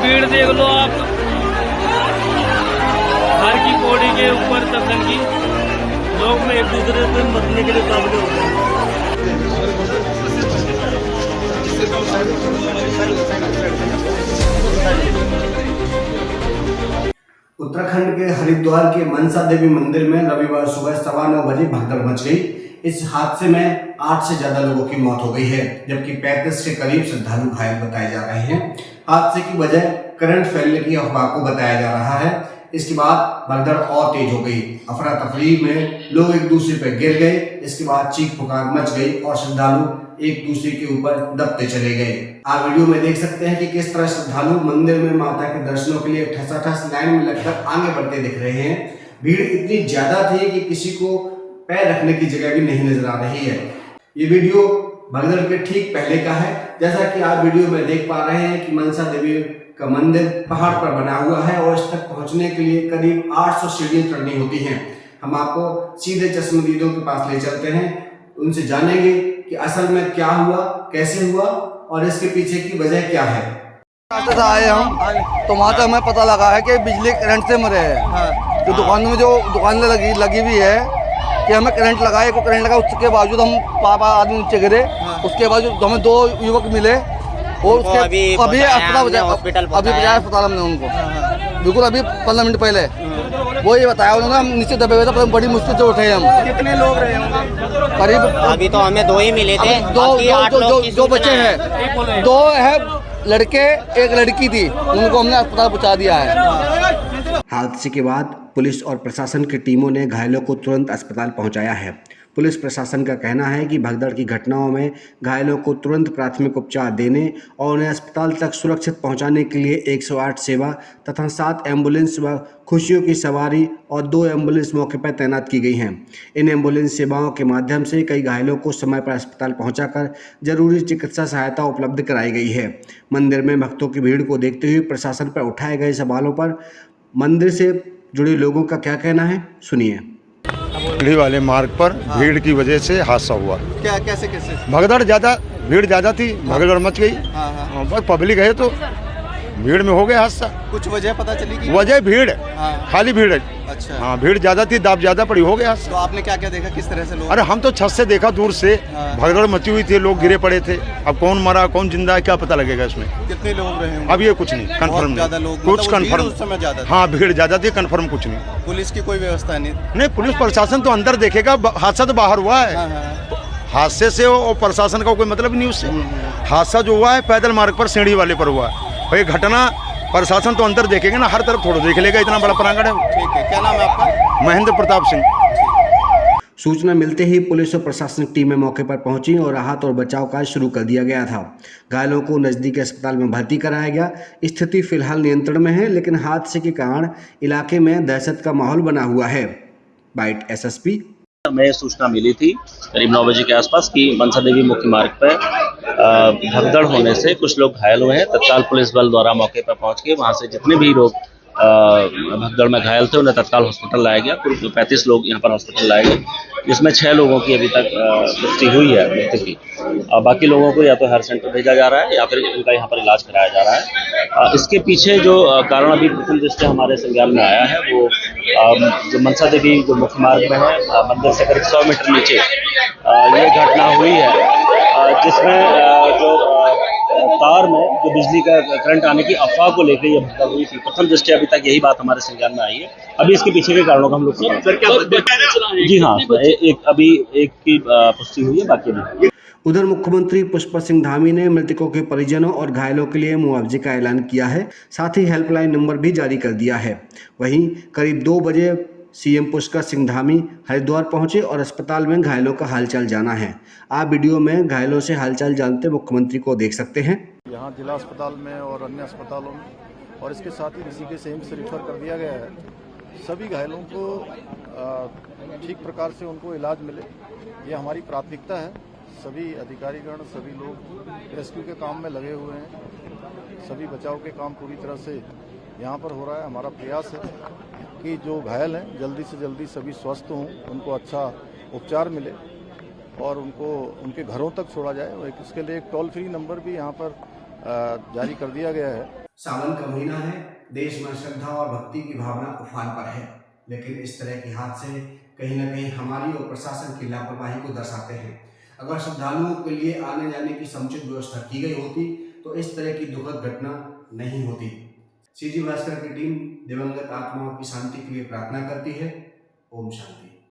भीड़ देख लो आप, हर की पौड़ी के ऊपर दर्शन की लोग में एक दूसरे से मरने के लिए काबिल होते हैं। उत्तराखंड के हरिद्वार के मनसा देवी मंदिर में रविवार सुबह 9:15 बजे भगदड़ मच गई। इस हादसे में 8 से ज्यादा लोगों की मौत हो गई है, जबकि 35 के करीब श्रद्धालु घायल बताए जा रहे हैं। हादसे की वजह करंट फैलने की अफवाह को बताया जा रहा है। इसके बाद भगदड़ और तेज हो गई। अफरा तफरी में लोग एक दूसरे पर गिर गए। इसके बाद चीख पुकार मच गई और श्रद्धालु एक दूसरे के ऊपर दबते चले गए। आप वीडियो में देख सकते हैं कि किस तरह श्रद्धालु मंदिर में माता के दर्शनों के लिए ठसाठस लाइन में लगकर आगे बढ़ते दिख रहे हैं। भीड़ इतनी ज्यादा थी कि किसी को पैर रखने की जगह भी नहीं नजर आ रही है। ये वीडियो भगदड़ के ठीक पहले का है। जैसा कि आप वीडियो में देख पा रहे हैं कि मनसा देवी का मंदिर पहाड़ पर बना हुआ है और इस तक पहुंचने के लिए करीब 800 सीढ़ियां चढ़नी होती हैं। हम आपको सीधे चश्मदीदों के पास ले चलते हैं, उनसे जानेंगे कि असल में क्या हुआ, कैसे हुआ और इसके पीछे की वजह क्या है। रास्ते से आए हम तो वहाँ से हमें पता लगा है कि बिजली करंट से मरे हैं। तो दुकान में जो दुकान लगी हुई है कि हमें करंट लगा, एक करंट लगा, उसके बावजूद हम पापा आदमी नीचे गिरे। उसके बाद हमें 2 युवक मिले और उसके अभी अस्पताल हमने उनको बिल्कुल अभी 15 मिनट पहले वो ये बताया उन्होंने। हम नीचे दबे हुए थे पर बड़ी मुश्किल से उठे हम। कितने लोग रहे होंगे? करीब अभी तो हमें 2 ही मिले थे। दो बच्चे हैं, 2 है लड़के, एक लड़की थी, उनको हमने अस्पताल पहुंचा दिया है। हादसे के बाद पुलिस और प्रशासन की टीमों ने घायलों को तुरंत अस्पताल पहुंचाया है। पुलिस प्रशासन का कहना है कि भगदड़ की घटनाओं में घायलों को तुरंत प्राथमिक उपचार देने और उन्हें अस्पताल तक सुरक्षित पहुंचाने के लिए 108 सेवा तथा 7 एम्बुलेंस व खुशियों की सवारी और 2 एम्बुलेंस मौके पर तैनात की गई हैं। इन एम्बुलेंस सेवाओं के माध्यम से कई घायलों को समय पर अस्पताल पहुंचाकर जरूरी चिकित्सा सहायता उपलब्ध कराई गई है। मंदिर में भक्तों की भीड़ को देखते हुए प्रशासन पर उठाए गए सवालों पर मंदिर से जुड़े लोगों का क्या कहना है, सुनिए। सीढ़ी वाले मार्ग पर भीड़ की वजह से हादसा हुआ। क्या कैसे भगदड़ ज्यादा, भीड़ ज्यादा थी, भगदड़ मच गई। बस पब्लिक है तो भीड़ में हो गया हादसा। कुछ वजह पता चली कि वजह भीड़, खाली भीड़ है। अच्छा। हाँ, भीड़ ज्यादा थी, दाब ज्यादा पड़ी, हो गया हादसा। तो आपने क्या क्या देखा, किस तरह से लोग? अरे हम तो छत से देखा दूर से, भगदड़ मची हुई थी, लोग गिरे पड़े थे। अब कौन मरा कौन जिंदा है क्या पता लगेगा इसमें। कितने लोग रहे? अब ये कुछ नहीं कंफर्म नहीं, कुछ कंफर्म। हाँ, भीड़ ज्यादा थी, कंफर्म कुछ नहीं। पुलिस की कोई व्यवस्था नहीं? पुलिस प्रशासन तो अंदर देखेगा, हादसा तो बाहर हुआ है। हादसे से और प्रशासन का कोई मतलब नहीं उससे। हादसा जो हुआ है पैदल मार्ग पर सीढ़ी वाले पर हुआ है। ये घटना प्रशासन तो अंदर देखेगा ना, हर तरफ थोड़ा देख लेगा, इतना बड़ा प्रांगण है। ठीक है, क्या नाम है आपका? महेंद्र प्रताप सिंह। सूचना मिलते ही पुलिस और प्रशासनिक टीमें मौके पर पहुंची और राहत और बचाव कार्य शुरू कर दिया गया था। घायलों को नजदीकी अस्पताल में भर्ती कराया गया। स्थिति फिलहाल नियंत्रण में है, लेकिन हादसे के कारण इलाके में दहशत का माहौल बना हुआ है। Bite SSP. हमें सूचना मिली थी करीब 9 बजे के आसपास कि मनसा देवी मुख्य मार्ग पर भगदड़ होने से कुछ लोग घायल हुए हैं। तत्काल पुलिस बल द्वारा मौके पर पहुंच के वहां से जितने भी लोग भगदड़ में घायल थे उन्हें तत्काल हॉस्पिटल लाया गया। कुल 35 लोग यहाँ पर हॉस्पिटल लाए गए, जिसमें 6 लोगों की अभी तक पुष्टि हुई है मृत्यु की। बाकी लोगों को या तो हेल्थ सेंटर भेजा जा रहा है या फिर उनका यहाँ पर इलाज कराया जा रहा है। इसके पीछे जो कारण अभी प्रथम दृष्टया हमारे संज्ञान में आया है वो जो मनसा देवी जो मुख्य मार्ग में है, मंदिर से करीब 100 मीटर नीचे ये घटना हुई है, जिसमें जो तार में जो बिजली का करंट आने की अफवाह को लेकर ये भगदड़ हुई थी। प्रथम दृष्टया अभी तक यही बात हमारे संज्ञान में आई है। अभी इसके पीछे के कारणों का हम लोग जी हाँ, एक की पुष्टि हुई है, बाकी नहीं। उधर मुख्यमंत्री पुष्पर सिंह धामी ने मृतकों के परिजनों और घायलों के लिए मुआवजे का ऐलान किया है। साथ ही हेल्पलाइन नंबर भी जारी कर दिया है। वहीं करीब 2 बजे सीएम पुष्कर सिंह धामी हरिद्वार पहुंचे और अस्पताल में घायलों का हालचाल जाना है। आप वीडियो में घायलों से हालचाल जानते मुख्यमंत्री को देख सकते हैं। यहाँ जिला अस्पताल में और अन्य अस्पतालों में और इसके साथ ही ऋषिकेश एम्स से रिफर कर दिया गया है। सभी घायलों को ठीक प्रकार से उनको इलाज मिले, ये हमारी प्राथमिकता है। सभी अधिकारीगण, सभी लोग रेस्क्यू के काम में लगे हुए हैं। सभी बचाव के काम पूरी तरह से यहाँ पर हो रहा है। हमारा प्रयास है कि जो घायल हैं जल्दी से जल्दी सभी स्वस्थ हों, उनको अच्छा उपचार मिले और उनको उनके घरों तक छोड़ा जाए। और इसके लिए एक टोल फ्री नंबर भी यहाँ पर जारी कर दिया गया है। सावन का महीना है, देश में श्रद्धा और भक्ति की भावना उफान पर है, लेकिन इस तरह के हादसे कहीं न कहीं हमारी और प्रशासन की लापरवाही को दर्शाते हैं। अगर श्रद्धालुओं के लिए आने जाने की समुचित व्यवस्था की गई होती तो इस तरह की दुखद घटना नहीं होती। सीजी भास्कर की टीम दिवंगत आत्माओं की शांति के लिए प्रार्थना करती है। ओम शांति।